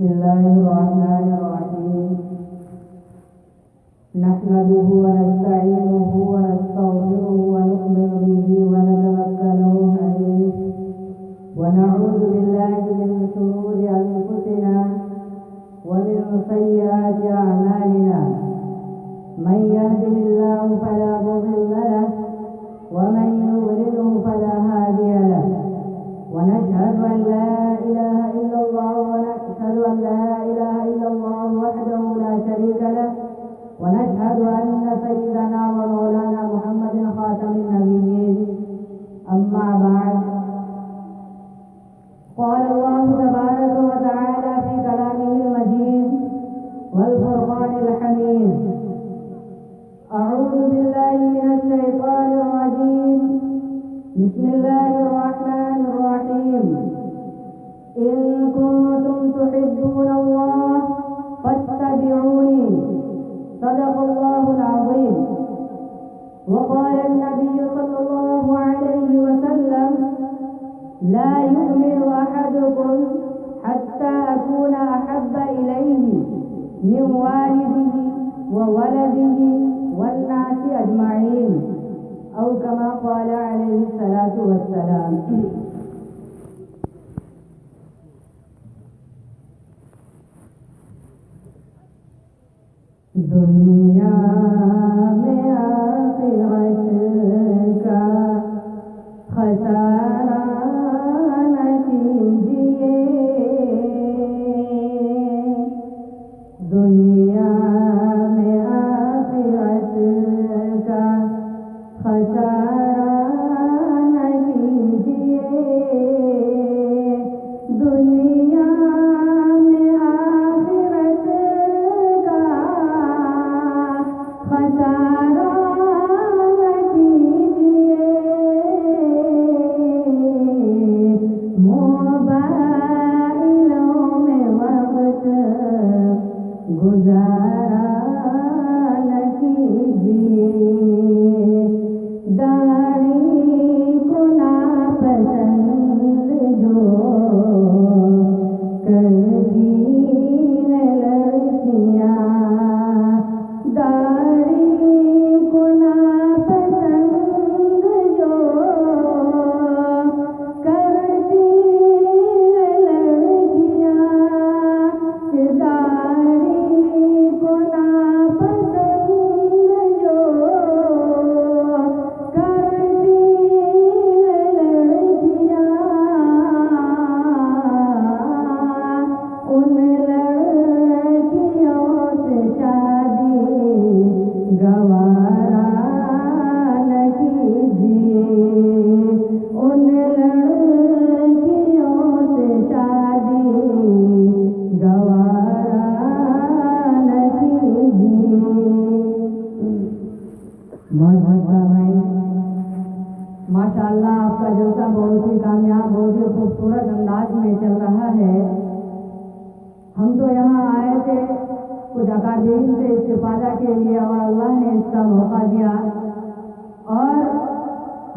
بسم الله الرحمن الرحيم نحمده ونستعينه ونستغفره ونؤمن به ونتوكل عليه ونعوذ بالله من شرور أنفسنا ومن سيئات أعمالنا من يهده الله فلا مضل له ومن يضلله فلا هادي له ونشهد أن لا إله إلا الله وحده لا شريك له ونشهد أن سيدنا ومولانا محمد خاتم النبيين أما بعد قال الله تبارك وتعالى في كلامه المجيد والفرقان الحميد أعوذ بالله من الشيطان الرجيم بسم الله الرحمن الرحيم إن كنتم تحبون الله فاتبعوني صدق الله العظيم. وقال النبي صلى الله عليه وسلم لا يؤمن أحدكم حتى أكون أحب إليه من والده وولده والناس أجمعين أو كما قال عليه الصلاة والسلام. دنیا میں آخرت کا خسارہ نہ کیجیے، دنیا میں آخرت کا خسارہ نہ کیجیے، دنیا میں آخرت کا خسارہ نہ کیجیے، موبائلوں میں وقت گزارا نہ کیجیے، داڑھی کو ناپسند جو کرتی ہیں لڑکیاں، داڑھی کو ناپسند جو کرتی ہیں لڑکیاں، داڑھی کو ناپسند جو کرتی ہیں لڑکیاں، ان لڑکیوں سے شادی گوارا نہ کیجیے، ان لڑکیوں سے شادی گوارا نہ کیجیے۔ ماشاء اللہ آپ کا جلسہ بہت ہی کامیاب، بہت ہی خوبصورت انداز میں چل رہا ہے۔ ہم تو یہاں آئے تھے کچھ اکابرین سے استفادہ کے لیے اور اللہ نے اس کا موقع دیا، اور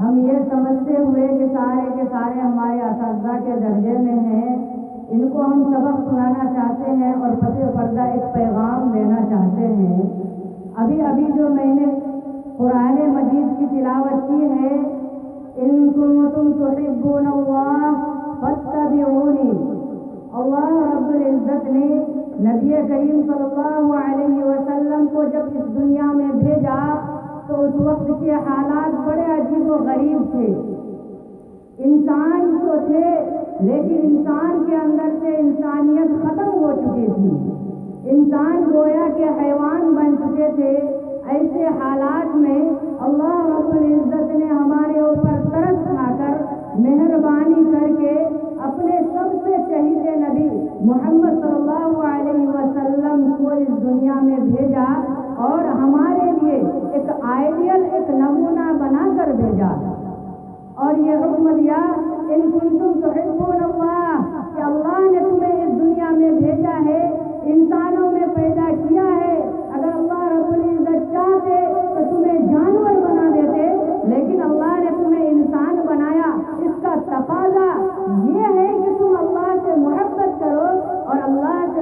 ہم یہ سمجھتے ہوئے کہ سارے کے سارے ہمارے اساتذہ کے درجے میں ہیں، ان کو ہم سبق سنانا چاہتے ہیں اور پس پردہ ایک پیغام دینا چاہتے ہیں۔ ابھی جو میں نے قرآن مجید کی تلاوت کی ہے، ان کنتم تحبون اللہ فاتبعونی، اللہ رب العزت نے نبی کریم صلی اللہ علیہ وسلم کو جب اس دنیا میں بھیجا تو اس وقت کے حالات بڑے عجیب و غریب تھے۔ انسان تو تھے لیکن انسان کے اندر سے انسانیت ختم ہو چکی تھی، انسان گویا کے حیوان بن چکے تھے۔ ایسے حالات میں اللہ رب العزت نے ہمارے اوپر ترس کھا کر مہربانی کر کے اپنے سب سے چہیتے نبی محمد صلی اللہ علیہ وسلم کو اس دنیا میں بھیجا اور ہمارے لیے ایک آئیڈیل، ایک نمونہ بنا کر بھیجا، اور یہ حکم دیا ان کنتم تحبون اللہ، کہ اللہ نے تمہیں اس دنیا میں بھیجا ہے، انسانوں میں پیدا کیا ہے۔ اگر اللہ رب العزت چاہتے تو تمہیں جانور بنا دیتے، لیکن اللہ نے تمہیں انسان بنایا۔ اس کا تقاضا یہ ہے کہ تم اللہ سے محبت کرو اور اللہ سے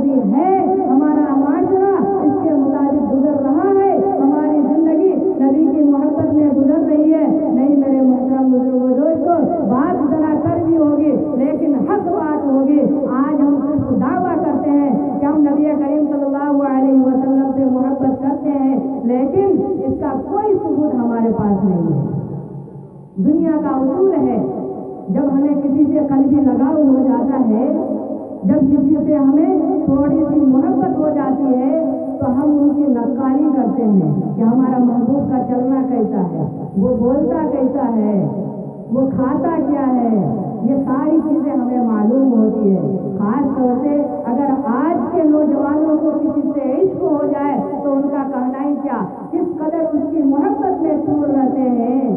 مرضی ہے، ہمارا معاشرہ اس کے مطابق گزر رہا ہے، ہماری زندگی نبی کی محبت میں گزر رہی ہے۔ نہیں میرے محترم بزرگوں دوستو، بات ذرا کر بھی ہوگی لیکن حق بات ہوگی۔ آج ہم صرف دعویٰ کرتے ہیں کہ ہم نبی کریم صلی اللہ علیہ وسلم سے محبت کرتے ہیں، لیکن اس کا کوئی ثبوت ہمارے پاس نہیں ہے۔ دنیا کا اصول ہے، جب ہمیں کسی سے قلبی لگاؤ ہو جاتا ہے، جب کسی سے ہمیں تھوڑی سی محبت ہو جاتی ہے تو ہم ان کی نقالی کرتے ہیں کہ ہمارا محبوب کا چلنا کیسا ہے، وہ بولتا کیسا ہے، وہ کھاتا کیا ہے، یہ ساری چیزیں ہمیں معلوم ہوتی ہے۔ خاص طور سے اگر آج کے نوجوانوں کو کسی سے عشق ہو جائے تو ان کا کہنا ہی کیا، کس قدر اس کی محبت میں چور رہتے ہیں۔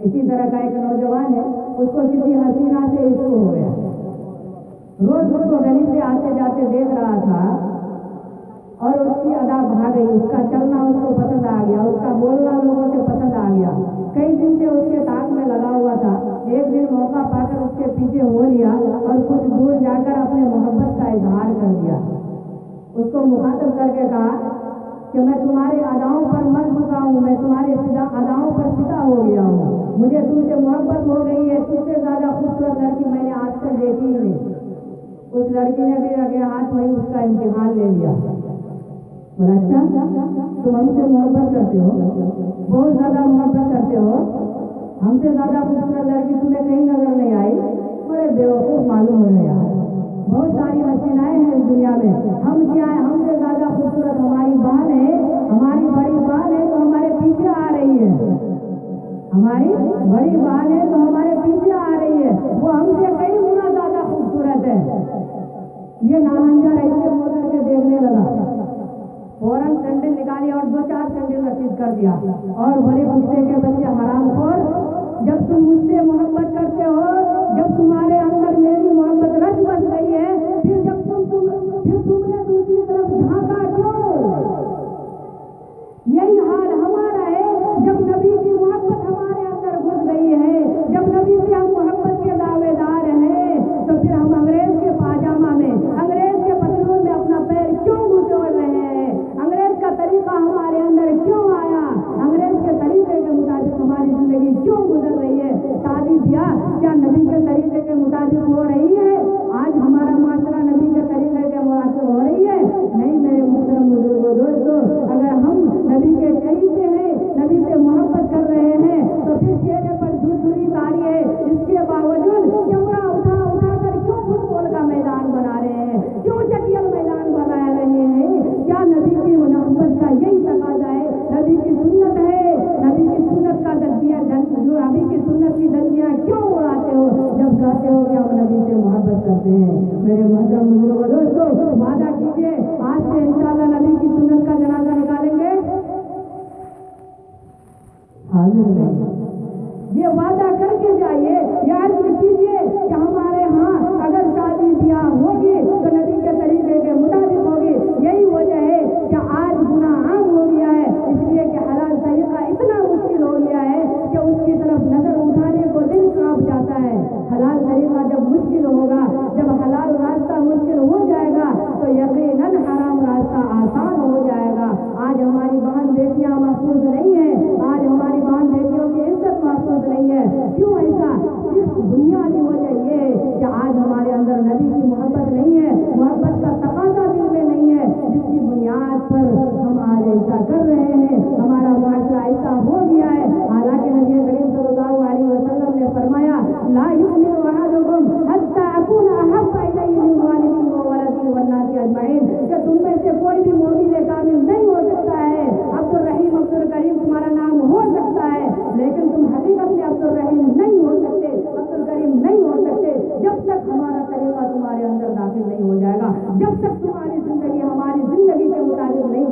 اسی طرح کا ایک نوجوان ہے، اس کو کسی حسینہ سے عشق ہو گیا، روز اس کو گلی سے آتے جاتے دیکھ رہا تھا اور اس کی ادا بھا گئی، اس کا چلنا اس کو پسند آ گیا، اس کا بولنا لوگوں سے پسند آ گیا۔ کئی دن سے اس کے تاک میں لگا ہوا تھا، ایک دن موقع پا کر اس کے پیچھے ہو لیا اور کچھ دور جا کر اپنے محبت کا اظہار کر دیا۔ اس کو مخاطب کر کے کہا کہ میں تمہارے اداؤں پر مر چکا ہوں، میں تمہارے اداؤں پر فدا ہو گیا ہوں، مجھے تم سے محبت ہو گئی ہے، تم سے زیادہ خوبصورت لڑکی میں نے آج تک دیکھی ہی نہیں۔ اس لڑکی نے بھی اگلے ہاتھ میں اس کا امتحان لے لیا، بولا اچھا تم ہم سے محبت کرتے ہو، بہت زیادہ محبت کرتے ہو، ہم سے زیادہ خوبصورت لڑکی تمہیں کہیں نظر نہیں آئی، بڑے بیوقوف معلوم ہو رہے یار، بہت ساری حسینائیں ہیں اس دنیا میں، ہم کیا ہے، ہم سے زیادہ خوبصورت ہماری بہن ہے، ہماری بڑی بہن ہے تو ہمارے پیچھے آ رہی ہے، ہماری بڑی بہن ہے تو ہمارے پیچھے آ رہی ہے، وہ ہم سے کئی گنا زیادہ خوبصورت ہے۔ یہ نامنجر ایسے موڑ کے دیکھنے لگا، فوراً سینڈل نکالی اور 2-4 سینڈل رسید کر دیا اور بڑے غصے کے بچے حرام خور، جب تم مجھ سے محبت کرتے ہو، جب تمہارے اندر میری محبت رچ بس گئی ہے، پھر تم نے دوسری طرف جھانکا کیوں؟ یہی حال ہمارا ہے، جب نبی کی محبت ہمارے اندر گھس گئی ہے، جب نبی سے ہم محبت کے دعوے دار ہیں، تو پھر ہم انگریز کے پاجامہ میں، انگریز کے پتلون میں اپنا پیر کیوں گھسوڑ رہے ہیں؟ انگریز کا طریقہ ہمارے اندر کیوں آیا؟ انگریز کے طریقے کے مطابق ہماری زندگی کیوں گزر رہی ہے؟ شادی بیاہ کیا نبی کے طریقے کے مطابق ہو رہی ہے؟ آج ہمارا معاشرہ نبی کے طریقے کے مطابق ہو رہی ہے؟ نہیں میرے محترم بزرگوں دوستو، اگر ہم نبی کے طریقے ہیں، نبی سے محبت کر رہے ہیں تو پھر چہرے پر جھرجھری تاری ہے، اس کے باوجود کیمرہ اٹھا کر کیوں فٹ بال کا میدان بنا رہے ہیں، کیوں چٹیل میدان بنا رہے ہیں؟ کیا نبی کی محبت کا یہی تقاضا ہے؟ نبی کی سنت ہے، نبی کی سنت کا نبی کی سنت کی دنیا کیوں اڑاتے ہو جب کہتے ہو کہ ہم نبی سے محبت کرتے ہیں؟ میرے محترم بزرگوں دوستو، وعدہ کیجیے آج سے انشاءاللہ نبی کی سنت کا جنازہ نکالیں گے، حاضر نہیں، یہ وعدہ کر کے جائیے، یاد کیجیے کہ ہمارے ہاں اگر شادی بیاہ ہوگی تو نبی کے طریقے کے مطابق ہوگی۔ یہی وجہ ہے کہ آج گناہ عام ہو گیا ہے، اس لیے کہ حلال طریقہ اتنا مشکل ہو گیا ہے کہ اس کی طرف نظر اٹھانے کو دل کانپ جاتا ہے۔ حلال طریقہ جب مشکل ہوگا، جب حلال راستہ مشکل ہو جائے گا تو یقیناً حرام راستہ آسان ہو جائے گا۔ آج ہماری بہن بیٹیاں محفوظ نہیں ہیں، آج ہماری بہن بیٹیوں کی عزت محفوظ نہیں ہے۔ کیوں ایسا؟ صرف بنیادی وجہ یہ ہے کہ آج ہمارے اندر نبی کی محبت نہیں ہے، محبت کا تقاضا دل میں نہیں ہے، جس کی بنیاد پر ہم آج ایسا کر رہے ہیں، ہمارا معاشرہ ایسا ہو گیا ہے۔ حالانکہ نبی کریم صلی اللہ علیہ وسلم نے فرمایا لا یؤمن احدکم حتی اکون احب الیہ من والدی وولدی والناس اجمعین، کہ تم میں سے کوئی بھی مومن کامل نہیں ہو سکتا ہے۔ عبد الرحیم عبد الکریم تمہارا نام ہو سکتا ہے، لیکن تم حقیقت میں عبد الرحیم نہیں ہو سکتے، عبد الکریم نہیں ہو سکتے جب تک ہمارا طریقہ تمہارے اندر داخل نہیں ہو جائے گا، جب تک تمہاری زندگی ہماری زندگی کے مطابق نہیں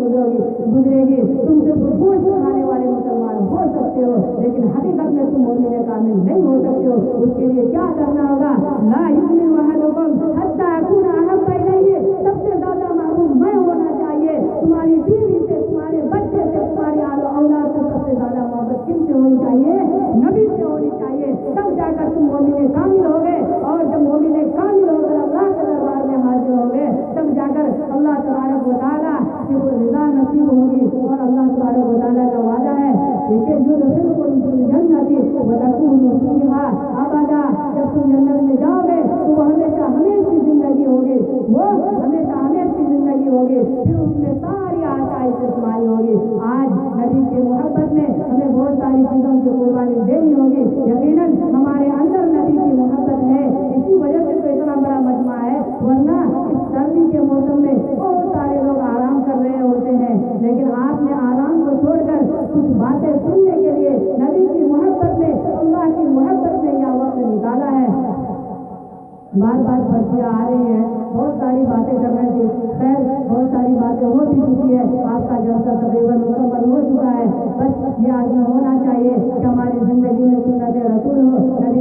گزرے گی۔ تم صرف گوشت کھانے والے مسلمان ہو سکتے ہو، لیکن حقیقت میں تم مومن کامل نہیں ہو سکتے ہو۔ اس کے لیے کیا کرنا ہوگا؟ لا یؤمن احدکم حتی اکون احب الیہ، سب سے زیادہ محبوب میں ہونا چاہیے۔ تمہاری بیوی سے، تمہارے بچے سے، تمہاری اولاد سے سب سے زیادہ محبت کن سے ہونی چاہیے؟ نبی سے ہونی چاہیے۔ تب جا کر تم مومن کامل ہو گئے، اور جب مومن کامل ہو کر اللہ کے دربار میں حاضر ہو گئے تب جا وہ ہمیشہ ہمیشہ کی زندگی ہوگی، پھر اس میں ساری آسائش شماری ہوگی۔ آج نبی کی محبت میں ہمیں بہت ساری چیزوں کی قربانی دینی ہوگی۔ یقیناً ہمارے اندر نبی کی محبت ہے، اسی وجہ سے تو اتنا بڑا مجمع ہے، ورنہ اس سردی کے موسم میں بہت سارے لوگ آرام کر رہے ہوتے ہیں، لیکن آپ نے آرام کو چھوڑ کر کچھ باتیں سننے کے لیے نبی کی محبت میں، اللہ کی محبت میں یہ وقت نکالا ہے۔ بار بار پرچیاں آ رہی ہیں، بہت ساری باتیں کرنے کی، خیر بہت ساری باتیں ہو بھی چکی ہے، آپ کا جلسہ تقریباً مکمل ہو چکا ہے۔ بس یہ آدمی ہونا چاہیے کہ ہماری زندگی میں سنت رسول ہو، نبی